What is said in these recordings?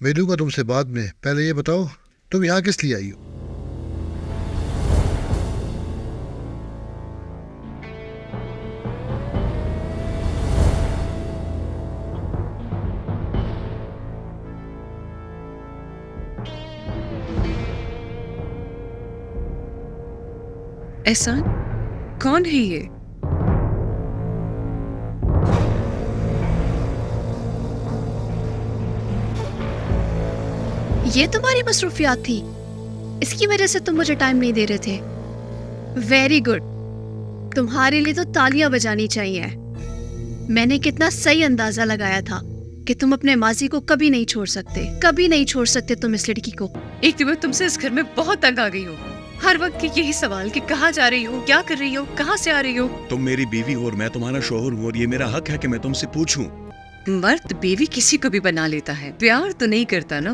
मिलूंगा तुमसे बाद में। पहले ये बताओ तुम यहाँ किस लिए आई हो? एहसान, कौन है ये? ये तुम्हारी मसरूफियात थी, इसकी वजह से तुम मुझे टाइम नहीं दे रहे थे। वेरी गुड, तुम्हारे लिए तो तालियां बजानी चाहिए। मैंने कितना सही अंदाजा लगाया था कि तुम अपने माजी को कभी नहीं छोड़ सकते, कभी नहीं छोड़ सकते तुम इस लड़की को। एक दिन मैं तुमसे इस घर में बहुत तंग आ गई हूँ। हर वक्त यही सवाल कि कहाँ जा रही हो, क्या कर रही हो, कहाँ से आ रही हो। तुम मेरी बीवी हो और मैं तुम्हारा शोहर हूँ, और ये मेरा हक है कि मैं तुमसे पूछूं। मर्द बीवी किसी को भी बना लेता है, प्यार तो नहीं करता ना।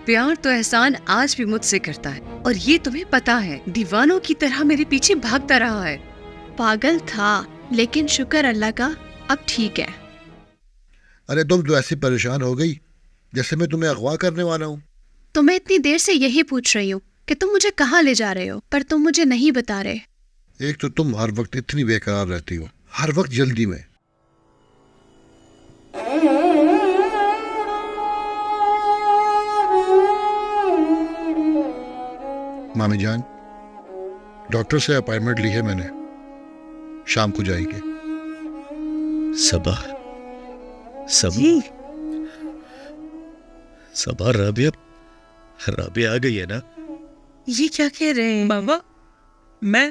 प्यार तो एहसान आज भी मुझसे करता है, और ये तुम्हें पता है। दीवानों की तरह मेरे पीछे भागता रहा है। पागल था, लेकिन शुक्र अल्लाह का अब ठीक है। अरे तुम तो ऐसी परेशान हो गई जैसे मैं तुम्हें अगवा करने वाला हूँ। तो मैं इतनी देर से यही पूछ रही हूँ कि तुम मुझे कहाँ ले जा रहे हो, पर तुम मुझे नहीं बता रहे। एक तो तुम हर वक्त इतनी बेकरार रहती हो, हर वक्त जल्दी में। मामी जान, डॉक्टर से अपॉइंटमेंट ली है मैंने, शाम को जाएंगे। सबा जी। सबा राबिया आ गई है ना? ये क्या कह रहे हैं? बाबा, मैं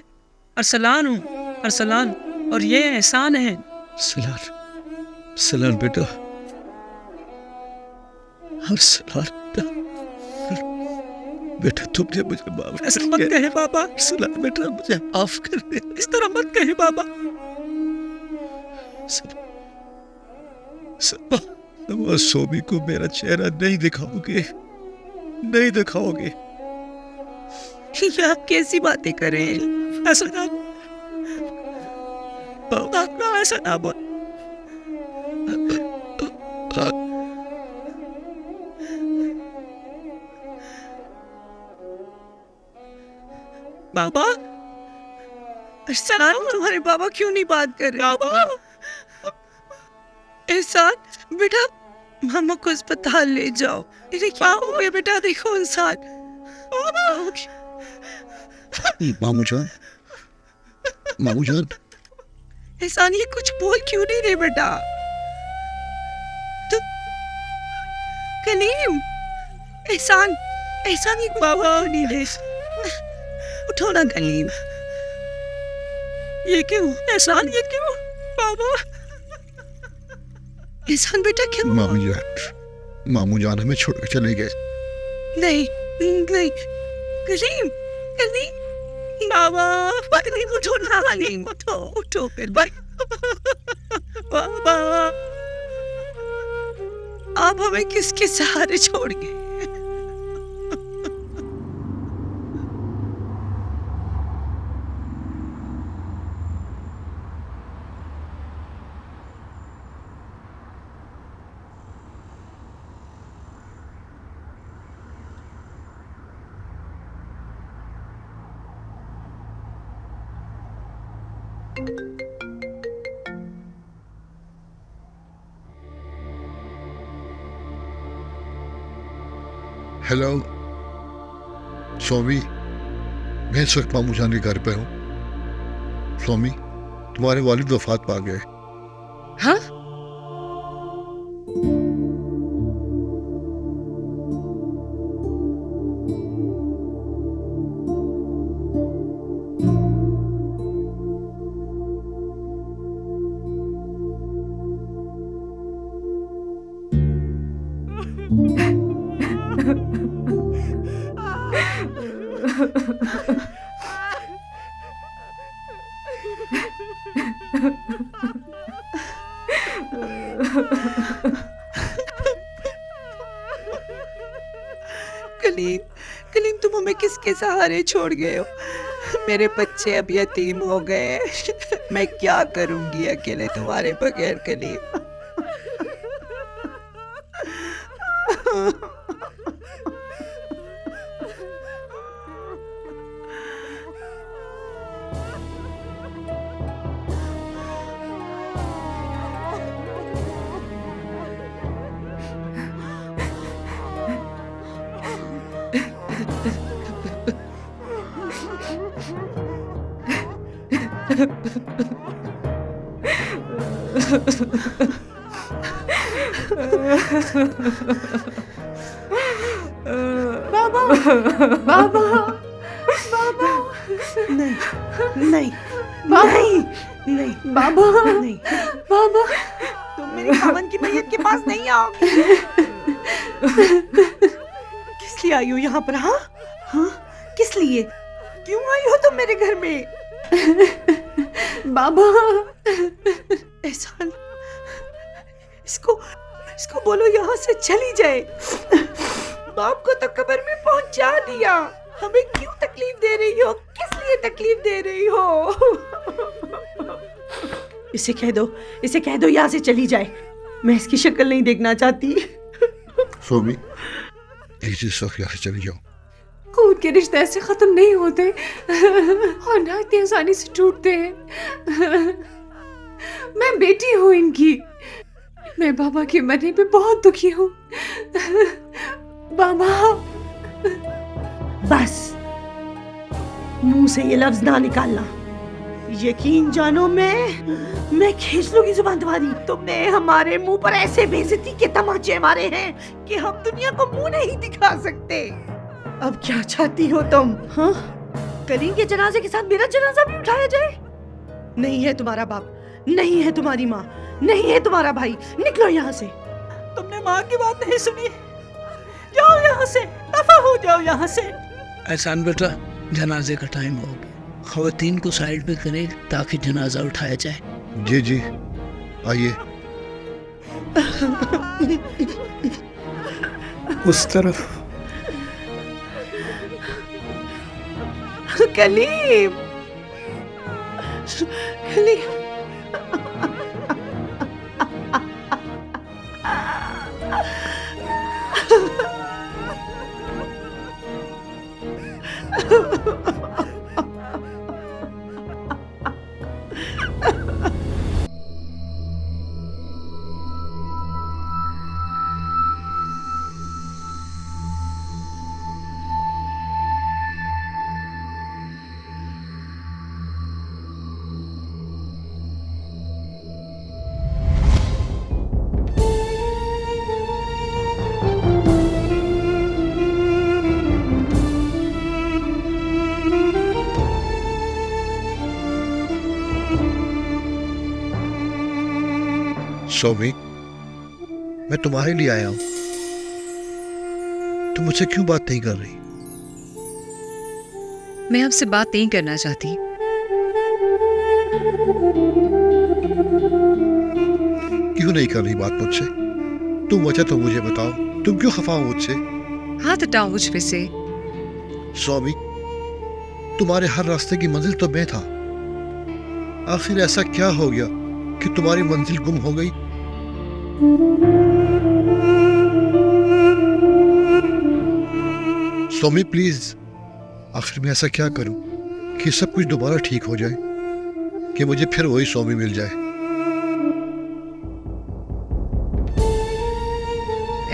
अरसलान हूँ, अरसलान, और ये एहसान है। सलान बेटा, अरसलान बेटा तुमने मुझे माफ ऐसा मत कहे बाबा, सलान बेटा, मुझे माफ कर दे। इस तरह मत कहे बाबा। सबा, तुम सोमी को मेरा चेहरा नहीं दिखाओगे, नहीं दिखाओगे। ये आप कैसी बातें कर रहे हैं? ऐसा ना, ऐसा ना बोल। बाबा, एहसान, तुम्हारे बाबा क्यों नहीं बात कर रहे? बाबा, एहसान बेटा, मामा को अस्पताल ले जाओ। इन्हें क्या हो गया बेटा? देखो इंसान। मामू जान, मामू जान, एहसान ये कुछ बोल क्यों नहीं रहे बेटा? तो कलीम, एहसान, एहसान ये बाबा नहीं रहे। उठो ना कलीम। ये क्यों एहसान, ये क्यों बाबा? एहसान बेटा क्यों? मामू जान हमें छोड़ के चले गए। नहीं नहीं, कलीम, कलीम, बाबा, कलीम उठो ना, कलीम उठो, उठो फिर भाई। बाबा, आप हमें किसके सहारे छोड़ गए? हेलो स्वामी, मैं इस वक्त मामू जान के घर पे हूँ। स्वामी, तुम्हारे वालिद वफात पा गए। हाँ? कलीम, कलीम तुम हमें किसके सहारे छोड़ गए हो? मेरे बच्चे अब यतीम हो गए। मैं क्या करूंगी अकेले तुम्हारे बगैर कलीम? बाबा बाबा बाबा नहीं नहीं नहीं नहीं बाबा नहीं बाबा तुम मेरी खामन की मैयत के पास नहीं आओ। किस लिए आई हो यहाँ पर? हाँ हाँ किस लिए? क्यों आई हो तुम मेरे घर में? बाबा एहसान, इसको इसको बोलो यहाँ से चली जाए। बाप को तो कब्र में पहुंचा दिया, हमें क्यों तकलीफ दे रही हो? किस लिए तकलीफ दे रही हो? इसे कह दो यहाँ से चली जाए। मैं इसकी शक्ल नहीं देखना चाहती। सोमी प्लीज इस वक्त यहाँ से चली जाओ। खून के रिश्ते ऐसे खत्म नहीं होते और ना इतनी आसानी से टूटते हैं। मैं बेटी हूँ इनकी, मैं बाबा के मरने पे बहुत दुखी हूँ। बाबा बस मुंह से ये लफ्ज ना निकालना। यकीन जानो मैं खींच लूंगी जुबान तुम्हारी। तुमने हमारे मुंह पर ऐसे बेइज्जती के तमाचे मारे हैं कि हम दुनिया को मुंह नहीं दिखा सकते। अब क्या चाहती हो तुम? हाँ करीम के जनाजे के साथ मेरा जनाजा भी उठाया जाए? नहीं है तुम्हारा बाप, नहीं है तुम्हारी माँ, नहीं है तुम्हारा भाई, निकलो यहाँ से। तुमने माँ की बात नहीं सुनी, जाओ यहाँ से, दफा हो जाओ यहाँ से। एहसान बेटा, जनाजे का टाइम हो गया, खवातीन को साइड पे करें ताकि जनाजा उठाया जाए। जी जी आइए। उस तरफ कलीम कलीम सोमी मैं तुम्हारे लिए आया हूं, तुम मुझसे क्यों बात नहीं कर रही? मैं आपसे बात नहीं करना चाहती। क्यों नहीं कर रही बात मुझसे? तुम वजह तो मुझे बताओ, तुम क्यों खफा हो मुझसे? हाथ हटाओ मुझ पे से। स्वामी तुम्हारे हर रास्ते की मंजिल तो मैं था, आखिर ऐसा क्या हो गया कि तुम्हारी मंजिल गुम हो गई? स्वामी प्लीज, आखिर मैं ऐसा क्या करूं कि सब कुछ दोबारा ठीक हो जाए, कि मुझे फिर वही स्वामी मिल जाए।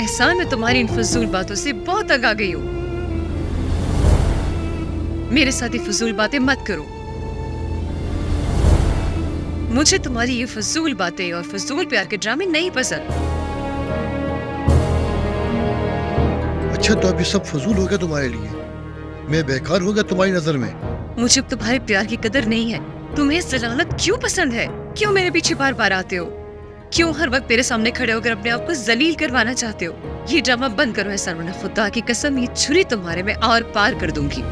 एहसान, मैं तुम्हारी इन फजूल बातों से बहुत तंग आ गई हूँ। मेरे साथ ये फजूल बातें मत करो। मुझे तुम्हारी ये फजूल बातें और फजूल प्यार के ड्रामे नहीं पसंद। अच्छा तो अब ये सब फजूल हो गया तुम्हारे लिए? मैं बेकार हो गया तुम्हारी नजर में? मुझे अब तुम्हारे प्यार की कदर नहीं है। तुम्हें जलालत क्यों पसंद है? क्यों मेरे पीछे बार बार आते हो? क्यों हर वक्त मेरे सामने खड़े होकर अपने आप को जलील करवाना चाहते हो? ये ड्रामा बंद करो एहसान, वरना खुदा की कसम ये छुरी तुम्हारे में आर पार कर दूंगी।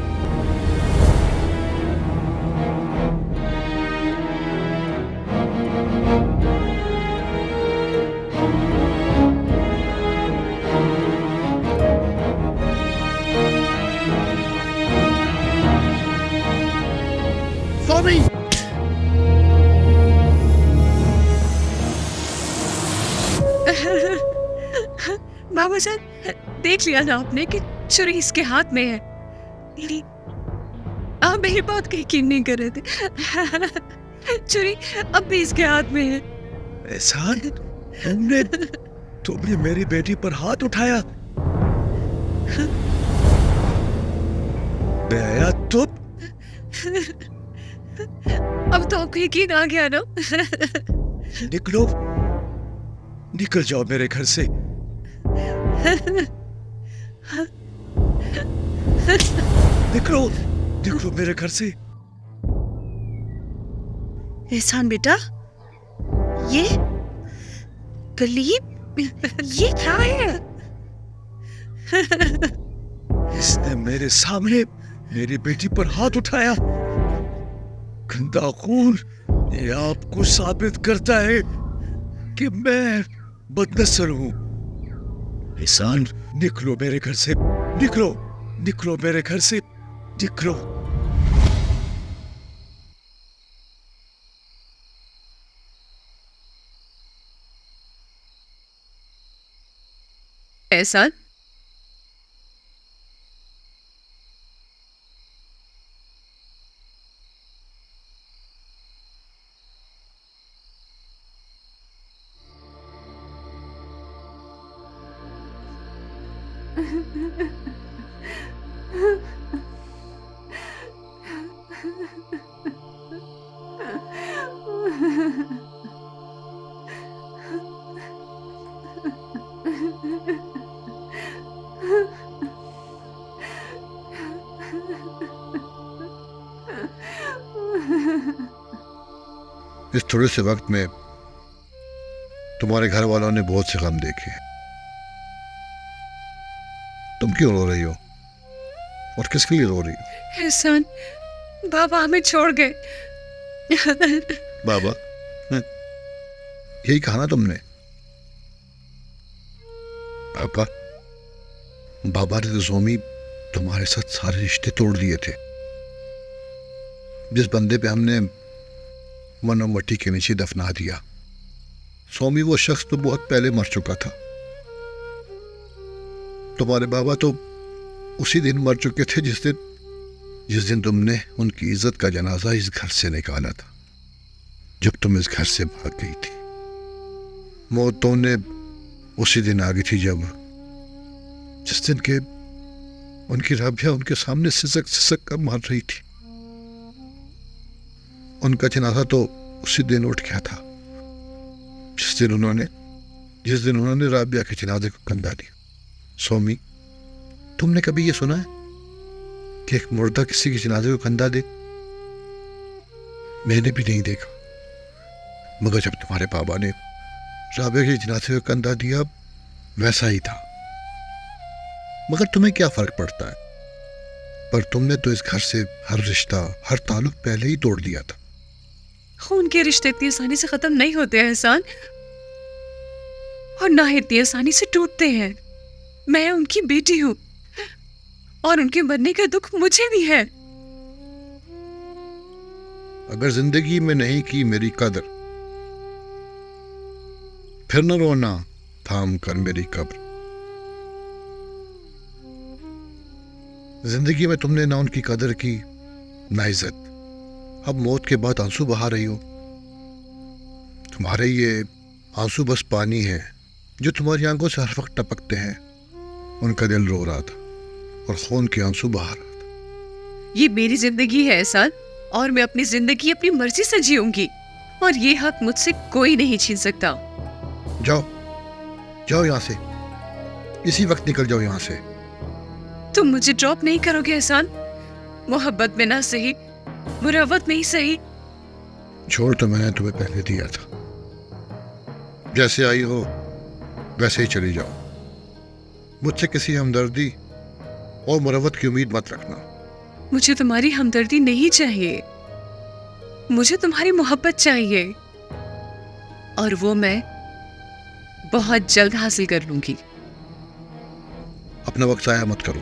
स्वामी बाबा जान, देख लिया ना आपने कि छुरी इसके हाथ में है। आप मेरी बात का यकीन नहीं कर रहे थे। छुरी अब भी इसके हाथ में है। एहसान, तुमने मेरी बेटी पर हाथ उठाया? बेहया तुम अब तो आपको यकीन आ गया ना? निकलो, निकल जाओ मेरे घर से। निकलो, निकलो मेरे घर से। एहसान बेटा, ये कलीब, ये क्या है? इसने मेरे सामने मेरी बेटी पर हाथ उठाया। गंदा खून ये आपको साबित करता है कि मैं बदनसर हूं। एहसान, निकलो मेरे घर से, निकलो, निकलो मेरे घर से, निकलो। एहसान, इस थोड़े से वक्त में तुम्हारे घर वालों ने बहुत से गम देखे। तुम क्यों रो रही हो और किसके लिए रो रही हो? एहसान, बाबा हमें छोड़ गए। बाबा? यही कहा ना तुमने? पापा, बाबा ने तो सोमी तुम्हारे साथ सारे रिश्ते तोड़ दिए थे। जिस बंदे पे हमने मनो मट्टी के नीचे दफना दिया, सोमी वो शख्स तो बहुत पहले मर चुका था। तुम्हारे बाबा तो उसी दिन मर चुके थे जिस दिन तुमने उनकी इज्जत का जनाजा इस घर से निकाला था, जब तुम इस घर से भाग गई थी। मौत तो उन्हें उसी दिन आ गई थी जिस दिन के उनकी राबिया उनके सामने सिसक सिसक कर मार रही थी। उनका जनाजा तो उसी दिन उठ गया था जिस दिन उन्होंने राबिया के जनाजे को कंधा दिया। सोमी, तुमने कभी ये सुना है कि एक मुर्दा किसी के जनाजे को कंधा दे? मैंने भी नहीं देखा, मगर जब तुम्हारे बाबा ने राबिया के जनाजे को कंधा दिया वैसा ही था। मगर तुम्हें क्या फर्क पड़ता है? पर तुमने तो इस घर से हर रिश्ता, हर ताल्लुक पहले ही तोड़ दिया था। खून के रिश्ते इतनी आसानी से खत्म नहीं होते हैं एहसान, और ना ही इतनी आसानी से टूटते हैं। मैं उनकी बेटी हूं और उनके मरने का दुख मुझे भी है। अगर जिंदगी में नहीं की मेरी कदर, फिर न रोना थाम कर मेरी कब्र। जिंदगी में तुमने ना उनकी कदर की ना इज्जत। अब मौत के बाद आंसू बहा रही हो। तुम्हारे ये आंसू बस पानी है जो तुम्हारी आंखों से हर वक्त टपकते हैं। उनका दिल रो रहा था और खून के आंसू बहा रहा था। ये मेरी जिंदगी है एहसान, और मैं अपनी जिंदगी अपनी मर्जी से जीऊंगी, और ये हक मुझसे कोई नहीं छीन सकता। जाओ जाओ यहां से, इसी वक्त निकल जाओ यहां से। तुम मुझे ड्रॉप नहीं करोगे एहसान? मोहब्बत में ना सही, मुरव्वत में ही सही। छोड़ तो मैंने तुम्हें पहले दिया था। जैसे आई हो वैसे ही चली जाओ। मुझसे किसी हमदर्दी और मुरव्वत की उम्मीद मत रखना। मुझे तुम्हारी हमदर्दी नहीं चाहिए, मुझे तुम्हारी मोहब्बत चाहिए, और वो मैं बहुत जल्द हासिल कर लूंगी। अपना वक्त ज़ाया मत करो।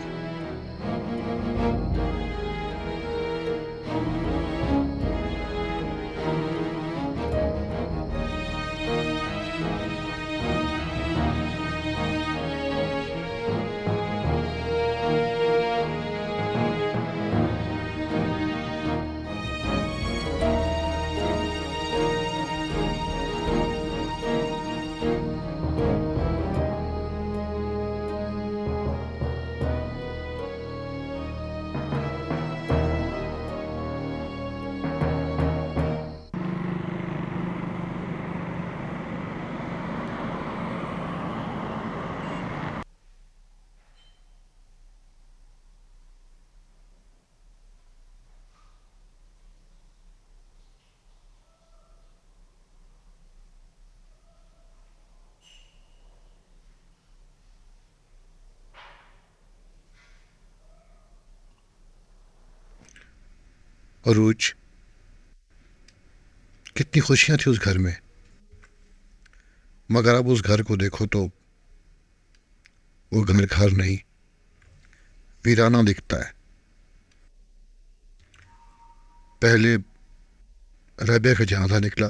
अरूज, कितनी खुशियां थी उस घर में, मगर अब उस घर को देखो तो वो घर घर नहीं, वीराना दिखता है। पहले रबिया का जनाजा निकला,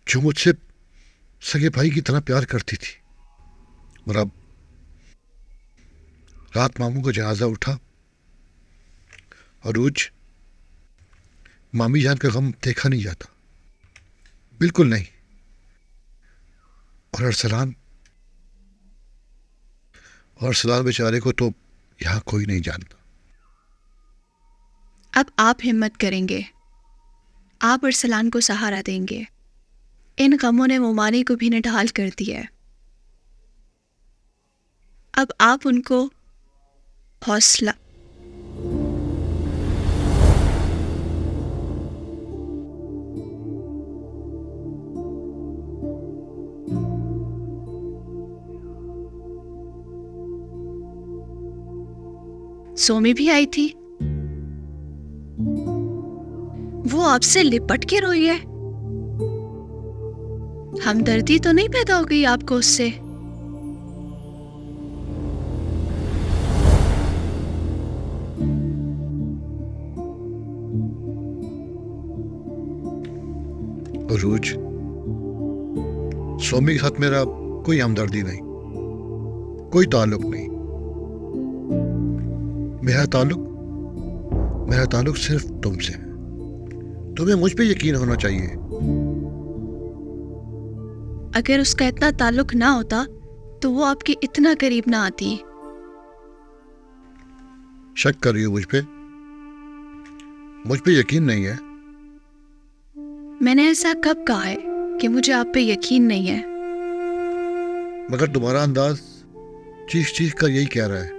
जो मुझसे सगे भाई की तरह प्यार करती थी, और अब रात मामू का जनाजा उठा। अरूज, मामी जान का गम देखा नहीं जाता, बिल्कुल नहीं। और अरसलान बेचारे को तो यहाँ कोई नहीं जानता। अब आप हिम्मत करेंगे, आप अरसलान को सहारा देंगे। इन गमों ने मोमानी को भी निढाल कर दिया है। अब आप उनको हौसला सोमी भी आई थी, वो आपसे लिपट के रोई है। हमदर्दी तो नहीं पैदा हो गई आपको उससे? अरूज, सोमी के साथ मेरा कोई हमदर्दी नहीं, कोई ताल्लुक नहीं। मेरा ताल्लुक सिर्फ तुमसे है। तुम्हें मुझ पे यकीन होना चाहिए। अगर उसका इतना ताल्लुक ना होता तो वो आपके इतना करीब ना आती। शक कर रही हो मुझ पे? मुझ पे यकीन नहीं है? मैंने ऐसा कब कहा है कि मुझे आप पे यकीन नहीं है? मगर तुम्हारा अंदाज चीख चीख कर यही कह रहा है,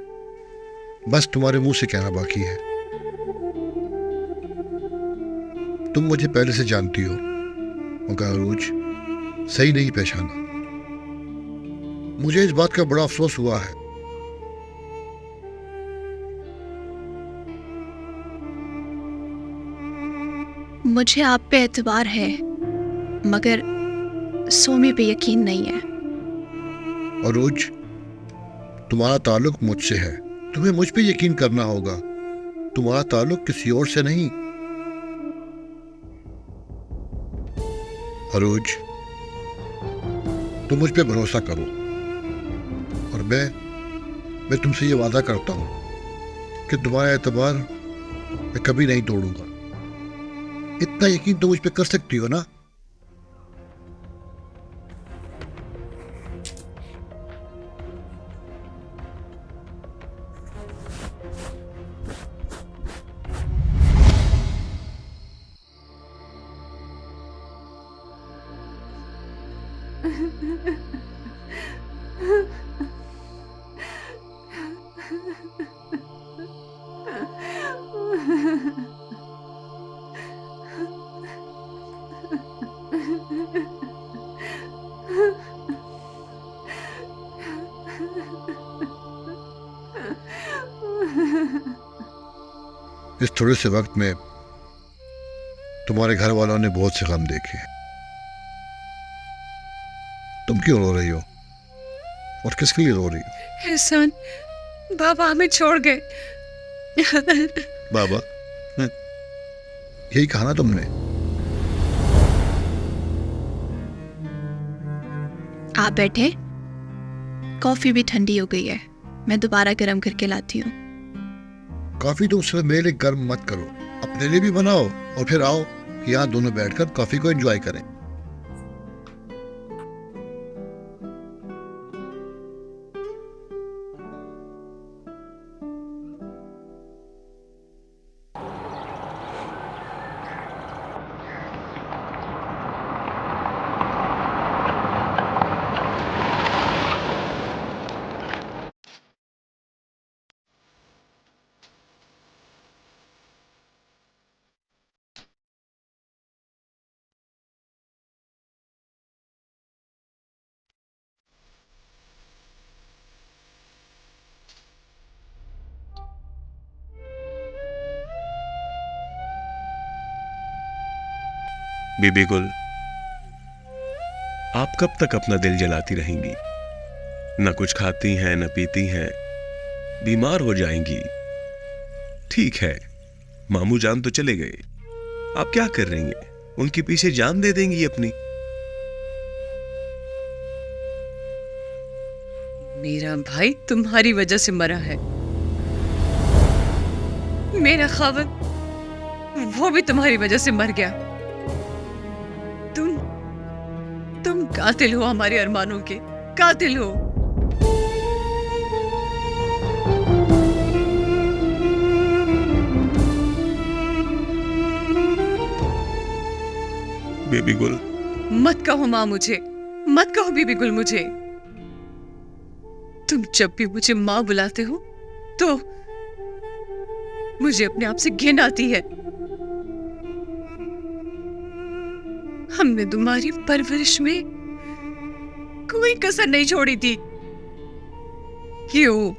बस तुम्हारे मुंह से कहना बाकी है। तुम मुझे पहले से जानती हो, मगर अरूज सही नहीं पहचाना। मुझे इस बात का बड़ा अफसोस हुआ है। मुझे आप पे एतबार है, मगर सोमी पे यकीन नहीं है। अरूज, तुम्हारा ताल्लुक मुझसे है, तुम्हें मुझ पे यकीन करना होगा। तुम्हारा ताल्लुक किसी और से नहीं। अरूज, तुम मुझ पे भरोसा करो, और मैं तुमसे ये वादा करता हूं कि तुम्हारा एतबार मैं कभी नहीं तोड़ूंगा। इतना यकीन तो मुझ पे कर सकती हो ना? इस थोड़े से वक्त में तुम्हारे घर वालों ने बहुत से गम देखे। तुम क्यों रो रही हो, और किसके लिए रो रही हो? एहसान, बाबा हमें छोड़ गए। बाबा? यही कहा ना तुमने? आप बैठे, कॉफी भी ठंडी हो गई है, मैं दोबारा गर्म करके लाती हूँ। कॉफी तुम सिर्फ मेरे लिए गर्म मत करो, अपने लिए भी बनाओ, और फिर आओ कि यहाँ दोनों बैठकर कॉफी को एंजॉय करें। बीबी गुल, आप कब तक अपना दिल जलाती रहेंगी? न कुछ खाती हैं न पीती हैं, बीमार हो जाएंगी। ठीक है, मामू जान तो चले गए, आप क्या कर रही हैं? उनके पीछे जान दे देंगी अपनी। मेरा भाई तुम्हारी वजह से मरा है, मेरा खावत वो भी तुम्हारी वजह से मर गया। तुम कातिल हो हमारे अरमानों के, कातिल हो। बेबी गुल, मत कहो माँ मुझे, मत कहो बीबी गुल मुझे। तुम जब भी मुझे माँ बुलाते हो तो मुझे अपने आप से घिन आती है। हमने तुम्हारी परवरिश में कोई कसर नहीं छोड़ी थी। क्यों?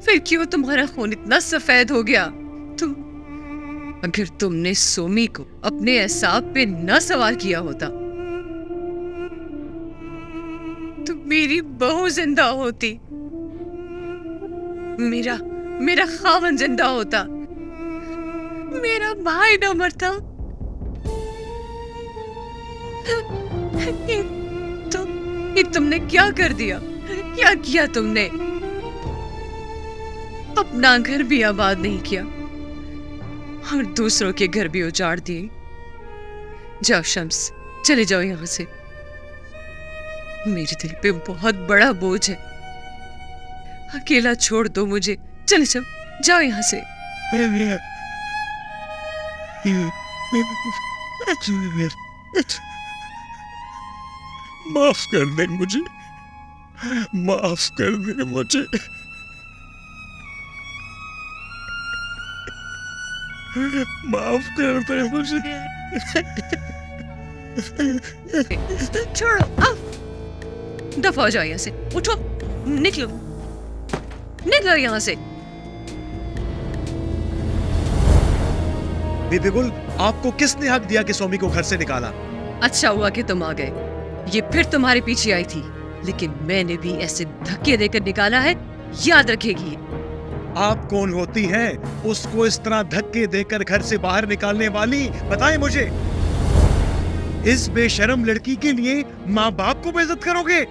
फिर क्यों तुम्हारा खून इतना सफेद हो गया? अगर तुमने सोमी को अपने एहसाब पे न सवार किया होता तो मेरी बहू जिंदा होती, मेरा खावन जिंदा होता, मेरा भाई न मरता। ये तुमने क्या कर दिया? क्या किया तुमने? अपना घर भी आबाद नहीं किया और दूसरों के घर भी उजाड़ दिए। जाओ शम्स, चले जाओ यहां से। मेरे दिल पे बहुत बड़ा बोझ है, अकेला छोड़ दो मुझे। चले जाओ यहां से। माफ कर दे मुझे, माफ कर दे मुझे। माफ कर दे मुझे। छोड़ो, आओ, दफा हो जाओ यहां से। उठो, निकलो, निकलो यहां से। बीबी गुल, आपको किसने हक दिया कि सोमी को घर से निकाला? अच्छा हुआ कि तुम आ गए। ये फिर तुम्हारे पीछे आई थी, लेकिन मैंने भी ऐसे धक्के देकर निकाला है, याद रखेगी। आप कौन होती हैं उसको इस तरह धक्के देकर घर से बाहर निकालने वाली? बताएं मुझे। इस बेशरम लड़की के लिए माँ बाप को बेइज्जत करोगे?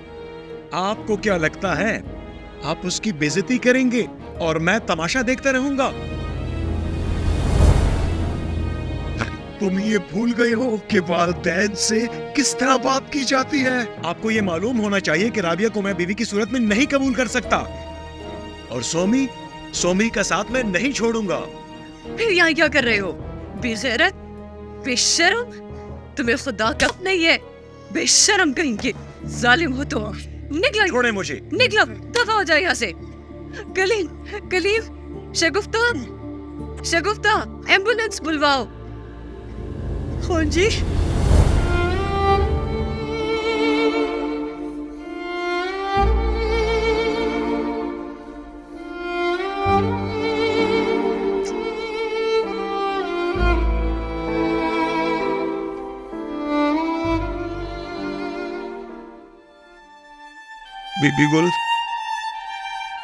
आपको क्या लगता है आप उसकी बेइज्जती करेंगे और मैं तमाशा देखता रहूंगा? तुम ये भूल गए हो कि वालिदैन से किस तरह बात की जाती है। आपको ये मालूम होना चाहिए कि राबिया को मैं बीवी की सूरत में नहीं कबूल कर सकता, और सोमी का साथ मैं नहीं छोड़ूंगा। फिर यहाँ क्या कर रहे हो? बेगैरत, बेशर्म, तुम्हें खुदा का खौफ नहीं है? बेशर्म कहेंगे, जालिम हो तो। निकलो, छोड़े मुझे। निकलो, दफा हो जाए यहाँ से। कलीम, शगुफ्ता, एम्बुलेंस बुलवाओ। कौन जी?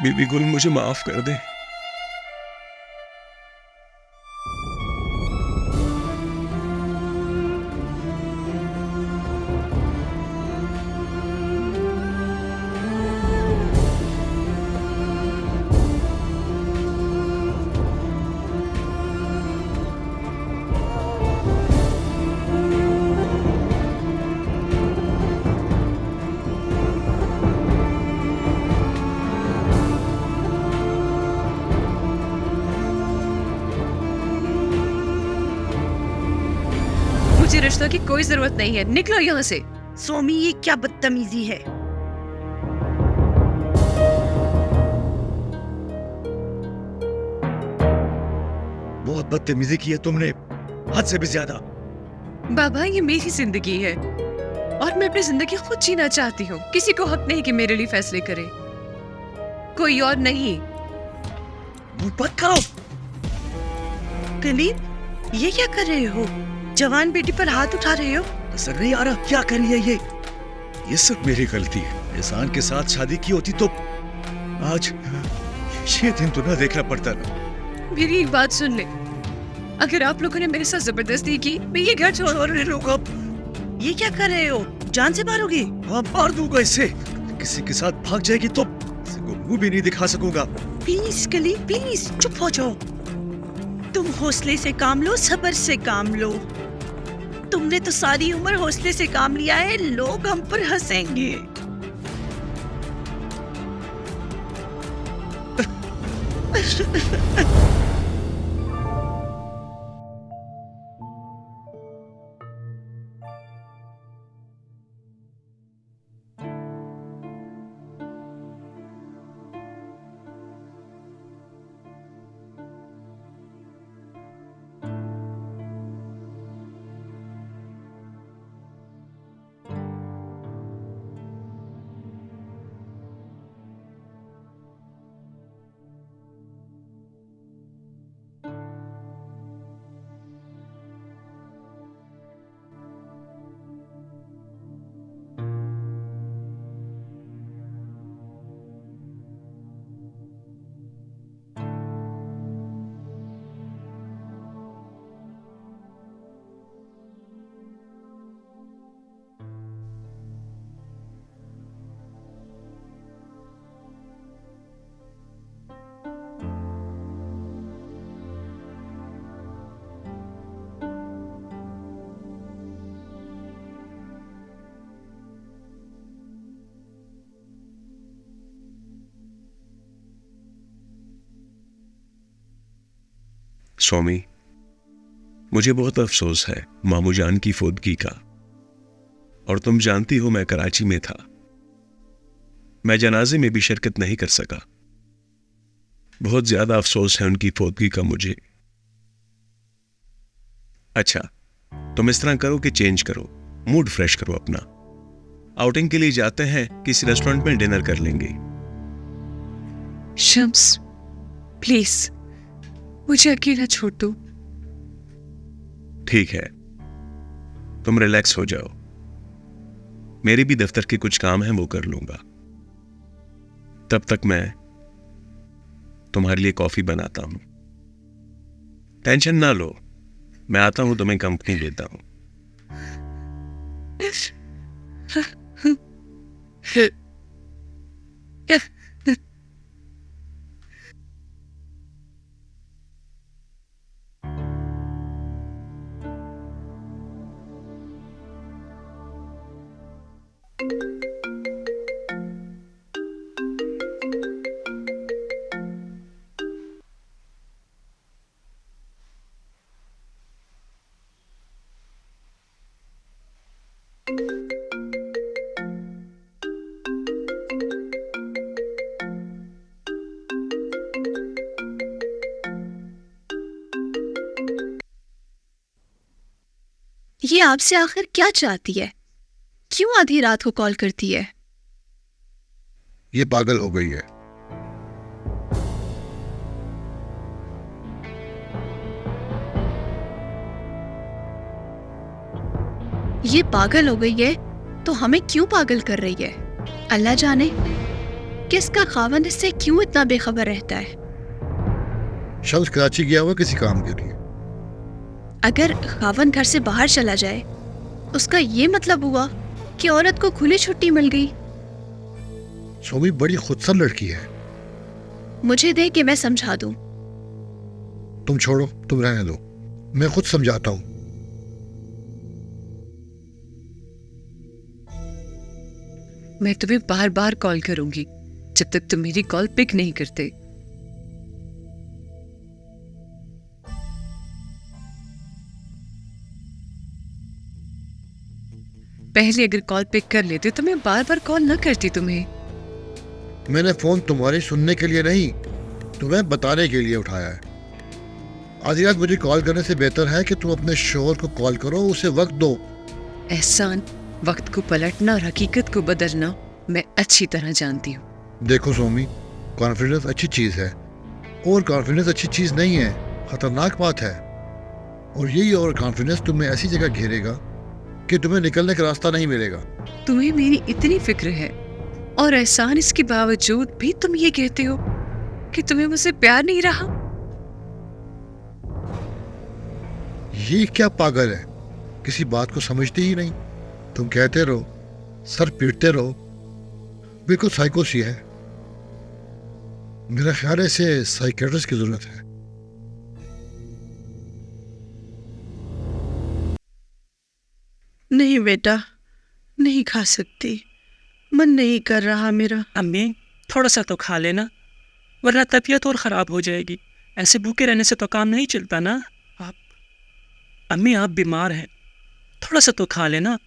बीबी गुल मुझे माफ कर दे। मुझे रिश्तों की कोई जरूरत नहीं है, निकलो यहाँ से। सोमी, ये क्या बदतमीजी है? बहुत बदतमीजी की है तुमने, हद से भी ज्यादा। बाबा, ये मेरी जिंदगी है और मैं अपनी जिंदगी खुद जीना चाहती हूँ। किसी को हक नहीं कि मेरे लिए फैसले करे, कोई और नहीं। मुंह बंद करो। कलीम, ये क्या कर रहे हो? जवान बेटी पर हाथ उठा रहे हो? असर नहीं आ रहा, क्या कर रही है ये सब मेरी गलती है। एहसान के साथ शादी की होती तो आज ये दिन तो ना देखना पड़ता ना। मेरी एक बात सुन ले, अगर आप लोगों ने मेरे साथ जबरदस्ती की, मैं ये घर छोड़। अरे लोग अब ये क्या कर रहे हो? जान से मारोगे? हाँ, मार दूंगा इसे। किसी के साथ भाग जाएगी तो किसी को मुंह भी नहीं दिखा सकूंगा। प्लीज कली, प्लीज चुप हो जाओ। तुम हौसले से काम लो, सब्र से काम लो। तुमने तो सारी उम्र हौसले से काम लिया है, लोग हम पर हंसेंगे। स्वामी, मुझे बहुत अफसोस है मामू जान की फौतगी का। और तुम जानती हो मैं कराची में था, मैं जनाजे में भी शिरकत नहीं कर सका। बहुत ज्यादा अफसोस है उनकी फौतगी का मुझे। अच्छा, तुम इस तरह करो कि चेंज करो, मूड फ्रेश करो अपना। आउटिंग के लिए जाते हैं, किसी रेस्टोरेंट में डिनर कर लेंगे। शम्स, प्लीज मुझे अकेला छोड़ दो। ठीक है, तुम रिलैक्स हो जाओ। मेरे भी दफ्तर के कुछ काम हैं, वो कर लूंगा। तब तक मैं तुम्हारे लिए कॉफी बनाता हूं। टेंशन ना लो, मैं आता हूं, तुम्हें कंपनी देता हूं। ये आपसे आखिर क्या चाहती है? क्यों आधी रात को कॉल करती है? ये पागल हो गई है। ये पागल हो गई है तो हमें क्यों पागल कर रही है? अल्लाह जाने किसका खावंद इससे क्यों इतना बेखबर रहता है। शम्स कराची गया हुआ किसी काम के लिए। अगर खावंद घर से बाहर चला जाए, उसका ये मतलब हुआ कि औरत को खुली छुट्टी मिल गई। सोमी बड़ी खुदसर लड़की है। मुझे दे कि मैं समझा दूं। तुम छोड़ो, तुम रहने दो, मैं खुद समझाता हूं। मैं तुम्हें बार बार कॉल करूंगी जब तक तुम मेरी कॉल पिक नहीं करते। पहले अगर कॉल पिक कर लेते तो मैं बार बार कॉल न करती तुम्हें। मैंने फोन तुम्हारी सुनने के लिए नहीं, तुम्हें बताने के लिए उठाया है। आधी रात मुझे कॉल करने से बेहतर है कि तुम अपने शोहर को कॉल करो, उसे वक्त दो। एहसान, वक्त को पलटना और हकीकत को बदलना मैं अच्छी तरह जानती हूँ। देखो सोमी, कॉन्फिडेंस अच्छी चीज है और कॉन्फिडेंस अच्छी चीज नहीं है, खतरनाक बात है। और यही ओवर कॉन्फिडेंस तुम्हें ऐसी जगह घेरेगा कि तुम्हें निकलने का रास्ता नहीं मिलेगा। तुम्हें मेरी इतनी फिक्र है और एहसान इसके बावजूद भी तुम ये कहते हो कि तुम्हें मुझसे प्यार नहीं रहा। ये क्या पागल है, किसी बात को समझती ही नहीं। तुम कहते रहो, सर पीटते रहो, बिल्कुल साइको सी है। मेरा ख्याल है इसे साइकेट्रिस्ट की जरूरत है। नहीं बेटा, नहीं खा सकती, मन नहीं कर रहा मेरा। अम्मी थोड़ा सा तो खा लेना, वरना तबीयत और ख़राब हो जाएगी। ऐसे भूखे रहने से तो काम नहीं चलता ना। आप अम्मी आप बीमार हैं, थोड़ा सा तो खा लेना।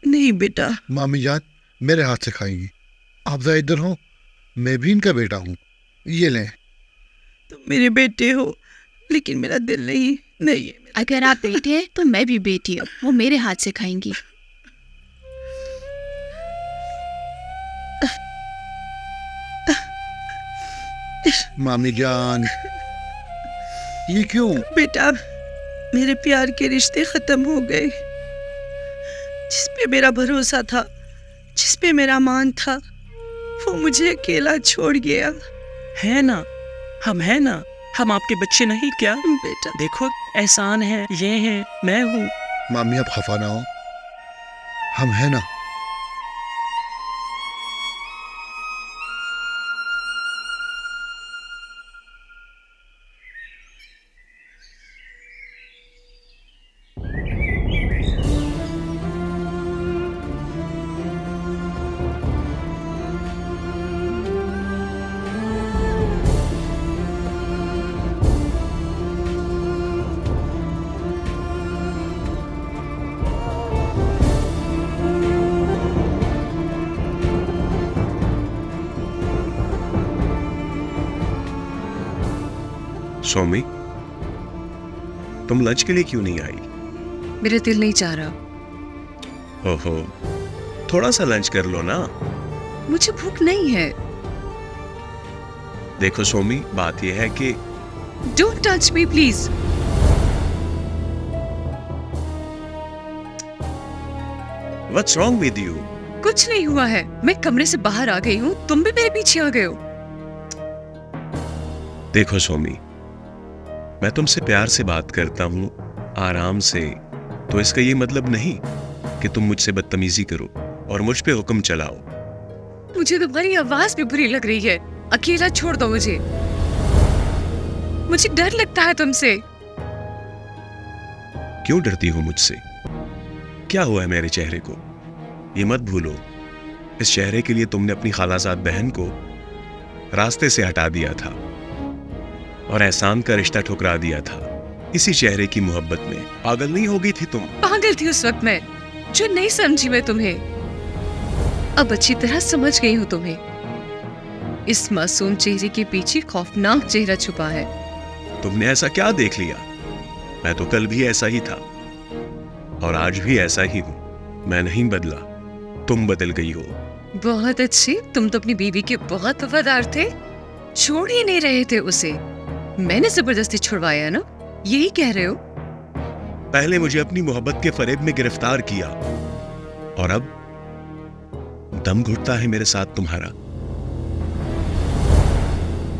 नहीं बेटा। मामी जान मेरे हाथ से खाएंगी। आप जरा इधर हो, मैं भी इनका बेटा हूँ। ये लें। तुम मेरे बेटे हो, लेकिन मेरा दिल नहीं है। अगर आप बेटे हैं तो मैं भी बेटी हूँ, वो मेरे हाथ से खाएंगी। मामी जान ये क्यों? बेटा, मेरे प्यार के रिश्ते खत्म हो गए। जिस पे मेरा भरोसा था, जिस पे मेरा मान था, वो मुझे अकेला छोड़ गया। है ना, हम हैं ना, हम आपके बच्चे नहीं क्या? बेटा देखो एहसान है, ये है, मैं हूँ। मामी आप खफा ना हो, हम हैं ना। सौमी, तुम लंच के लिए क्यों नहीं आई? मेरा दिल नहीं चाह रहा। ओहो, थोड़ा सा लंच कर लो ना। मुझे भूख नहीं है। देखो सौमी, बात यह है कि don't touch me please. What's wrong with you? कुछ नहीं हुआ है, मैं कमरे से बाहर आ गई हूँ, तुम भी मेरे पीछे आ गए हो। देखो सौमी, मैं तुमसे प्यार से बात करता हूँ, आराम से, तो इसका ये मतलब नहीं कि तुम मुझसे बदतमीजी करो और मुझ पे हुक्म चलाओ। मुझे तुम्हारी आवाज भी बुरी लग रही है। अकेला छोड़ दो मुझे। मुझे डर लगता है तुमसे। क्यों डरती हो मुझसे? क्या हुआ है मेरे चेहरे को? ये मत भूलो, इस चेहरे के लिए तुमने अपनी खालाजाद बहन को रास्ते से हटा दिया था और एहसान का रिश्ता ठुकरा दिया था इसी चेहरे की मोहब्बत में। पागल नहीं हो गई थी तुम? पागल थी उस वक्त मैं, जो नहीं समझी मैं तुम्हें। अब अच्छी तरह समझ गई हूँ तुम्हें। इस मासूम चेहरे के पीछे खौफनाक चेहरा छुपा है। तुमने ऐसा क्या देख लिया? मैं तो कल भी ऐसा ही था और आज भी ऐसा ही हूं। मैं नहीं बदला, तुम बदल गई हो। बहुत अच्छी, तुम तो अपनी बीवी के बहुत वफादार थे, छोड़ ही नहीं रहे थे उसे। मैंने जबरदस्ती छुड़वाया ना, यही कह रहे हो? पहले मुझे अपनी मोहब्बत के फरेब में गिरफ्तार किया और अब दम घुटता है मेरे साथ तुम्हारा।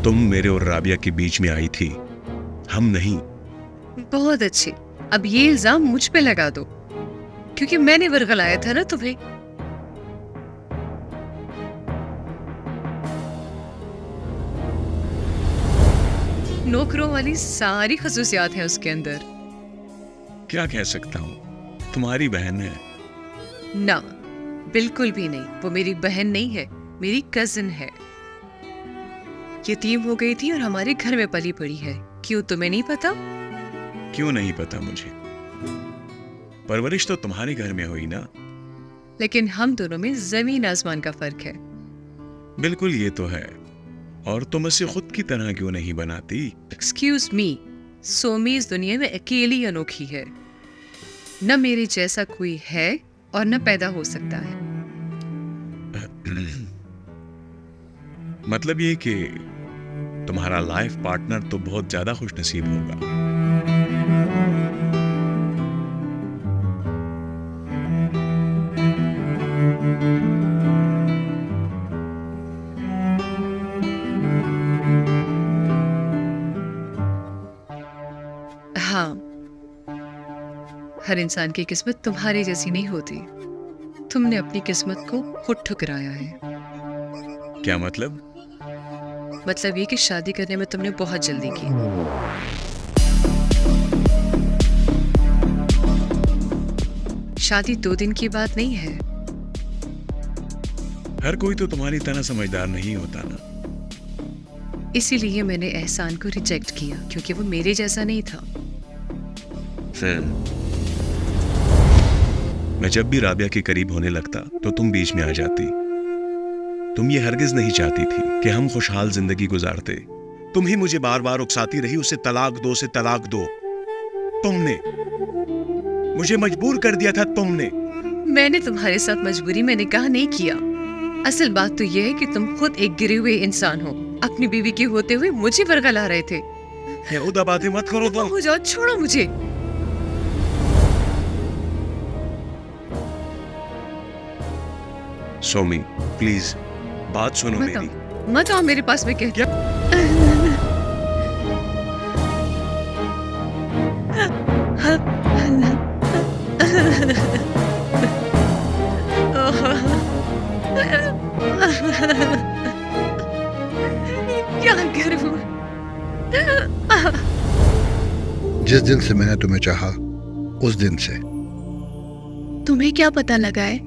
तुम मेरे और राबिया के बीच में आई थी, हम नहीं। बहुत अच्छी, अब ये इल्जाम मुझ पे लगा दो, क्योंकि मैंने वर्गलाया था ना तुम्हें। नौकरों वाली सारी खसूसियात हैं उसके अंदर। क्या कह सकता हूं, तुम्हारी बहन है। ना, बिल्कुल भी नहीं। वो मेरी बहन नहीं है, मेरी कजिन है। यतीम हो गई थी और हमारे घर में पली पड़ी है। क्यों, तुम्हें नहीं पता? क्यों नहीं पता मुझे? परवरिश तो तुम्हारे घर में हुई ना। लेकिन हम दोनों में जमीन आसमान का फर्क है। बिल्कुल, ये तो है। और तुम इसे खुद की तरह क्यों नहीं बनाती? एक्सक्यूज मी, सोमी इस दुनिया में अकेली अनोखी है। न मेरे जैसा कोई है और न पैदा हो सकता है। मतलब ये कि तुम्हारा लाइफ पार्टनर तो बहुत ज्यादा खुशनसीब होगा। हाँ, हर इंसान की किस्मत तुम्हारी जैसी नहीं होती। तुमने अपनी किस्मत को खुद ठुकराया है। क्या मतलब? मतलब ये कि शादी करने में तुमने बहुत जल्दी की। शादी 2 दिन की बात नहीं है। हर कोई तो तुम्हारी तरह समझदार नहीं होता ना। इसीलिए मैंने एहसान को रिजेक्ट किया, क्योंकि वो मेरे जैसा नहीं था। मैं जब भी राबिया के करीब होने लगता तो तुम बीच में आ जाती। तुम ये हरगिज नहीं चाहती थी कि हम खुशहाल जिंदगी गुजारते। तुम ही मुझे बार बार उकसाती रही, उसे तलाक दो, उसे तलाक दो। तुमने मुझे मजबूर कर दिया था। तुमने मैंने तुम्हारे साथ मजबूरी में निकाह नहीं किया। असल बात तो यह है कि तुम खुद एक गिरे हुए इंसान हो। अपनी बीवी के होते हुए मुझे बरगला रहे थे। बेहुदा बातें मत करो तुम। हो जाओ, छोड़ो मुझे। सोमी प्लीज बात सुनो मत मेरी। आओ, मत आओ मेरे पास में। क्या क्या करूं? जिस दिन से मैंने तुम्हें चाहा उस दिन से। तुम्हें क्या पता लगा है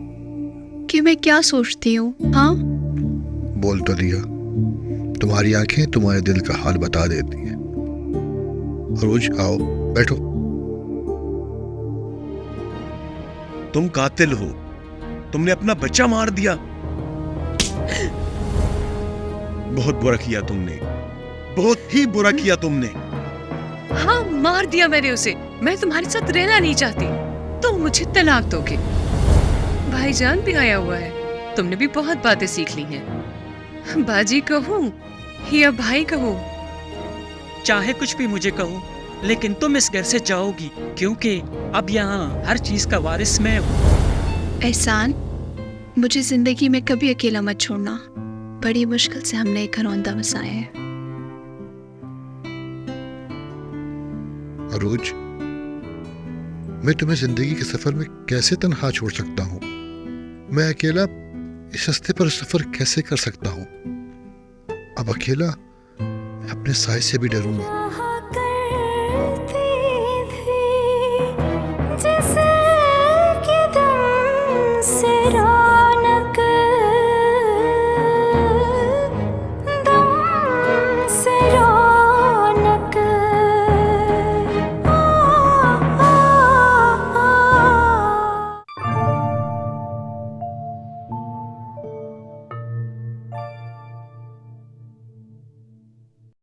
कि मैं क्या सोचती हूँ? हाँ, बोल तो दिया। तुम्हारी आंखें तुम्हारे दिल का हाल बता देती हैं। रोज आओ, बैठो। तुम कातिल हो। तुमने अपना बच्चा मार दिया। बहुत बुरा किया तुमने, बहुत ही बुरा किया तुमने। हाँ, मार दिया मैंने उसे। मैं तुम्हारे साथ रहना नहीं चाहती। तुम मुझे तलाक दोगे। भाईजान भी आया हुआ है। तुमने भी बहुत बातें सीख ली हैं। बाजी कहूँ या भाई कहूँ? चाहे कुछ भी मुझे कहो, लेकिन तुम इस घर से जाओगी, क्योंकि अब यहाँ हर चीज का वारिस मैं हूँ। एहसान, मुझे जिंदगी में कभी अकेला मत छोड़ना। बड़ी मुश्किल से हमने एक घरौंदा बसाया है। अरूज, मैं तुम्हें जिंदगी के सफर में कैसे तन्हा छोड़ सकता हूँ? मैं अकेला इस रास्ते पर सफर कैसे कर सकता हूँ? अब अकेला मैं अपने साय से भी डरूंगा।